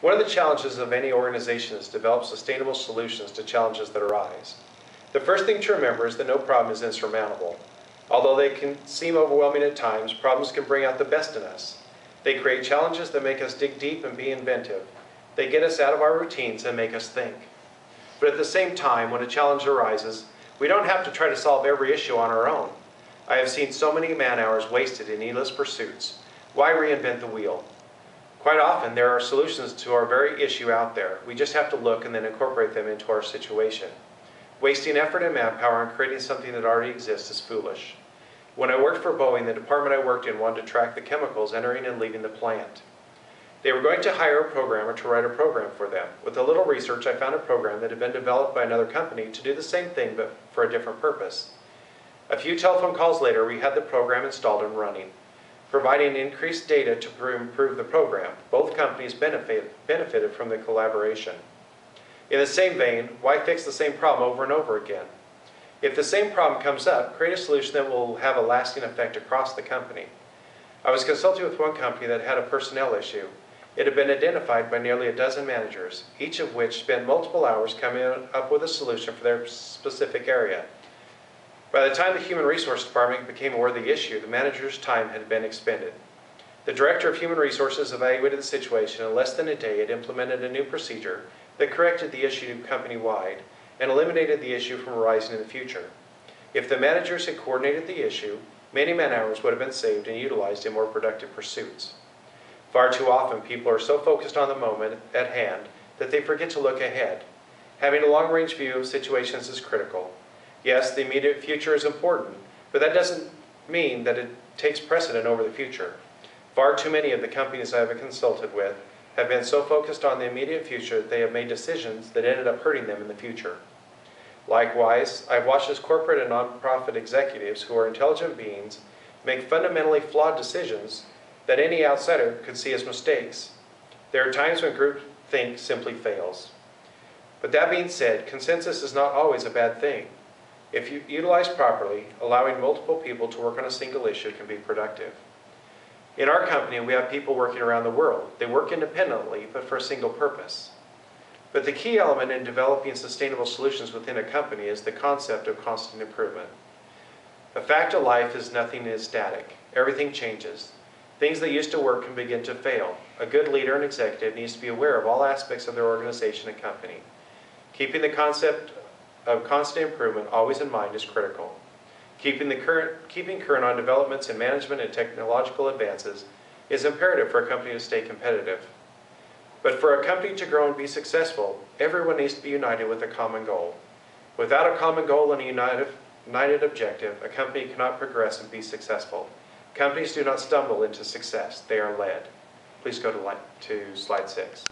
One of the challenges of any organization is to develop sustainable solutions to challenges that arise. The first thing to remember is that no problem is insurmountable. Although they can seem overwhelming at times, problems can bring out the best in us. They create challenges that make us dig deep and be inventive. They get us out of our routines and make us think. But at the same time, when a challenge arises, we don't have to try to solve every issue on our own. I have seen so many man-hours wasted in needless pursuits. Why reinvent the wheel? Quite often, there are solutions to our very issue out there. We just have to look and then incorporate them into our situation. Wasting effort and manpower on creating something that already exists is foolish. When I worked for Boeing, the department I worked in wanted to track the chemicals entering and leaving the plant. They were going to hire a programmer to write a program for them. With a little research, I found a program that had been developed by another company to do the same thing but for a different purpose. A few telephone calls later, we had the program installed and running. Providing increased data to improve the program, both companies benefited from the collaboration. In the same vein, why fix the same problem over and over again? If the same problem comes up, create a solution that will have a lasting effect across the company. I was consulting with one company that had a personnel issue. It had been identified by nearly a dozen managers, each of which spent multiple hours coming up with a solution for their specific area. By the time the Human Resource Department became aware of the issue, the manager's time had been expended. The Director of Human Resources evaluated the situation, and in less than a day had implemented a new procedure that corrected the issue company-wide and eliminated the issue from arising in the future. If the managers had coordinated the issue, many man-hours would have been saved and utilized in more productive pursuits. Far too often, people are so focused on the moment at hand that they forget to look ahead. Having a long-range view of situations is critical. Yes, the immediate future is important, but that doesn't mean that it takes precedent over the future. Far too many of the companies I have consulted with have been so focused on the immediate future that they have made decisions that ended up hurting them in the future. Likewise, I've watched as corporate and nonprofit executives who are intelligent beings make fundamentally flawed decisions that any outsider could see as mistakes. There are times when groupthink simply fails. But that being said, consensus is not always a bad thing. If you utilize properly, allowing multiple people to work on a single issue can be productive. In our company, we have people working around the world. They work independently, but for a single purpose. But the key element in developing sustainable solutions within a company is the concept of constant improvement. A fact of life is nothing is static. Everything changes. Things that used to work can begin to fail. A good leader and executive needs to be aware of all aspects of their organization and company. Keeping the concept of constant improvement always in mind is critical. Keeping current on developments in management and technological advances is imperative for a company to stay competitive. But for a company to grow and be successful, everyone needs to be united with a common goal. Without a common goal and a united objective, a company cannot progress and be successful. Companies do not stumble into success, they are led. Please go to slide 6.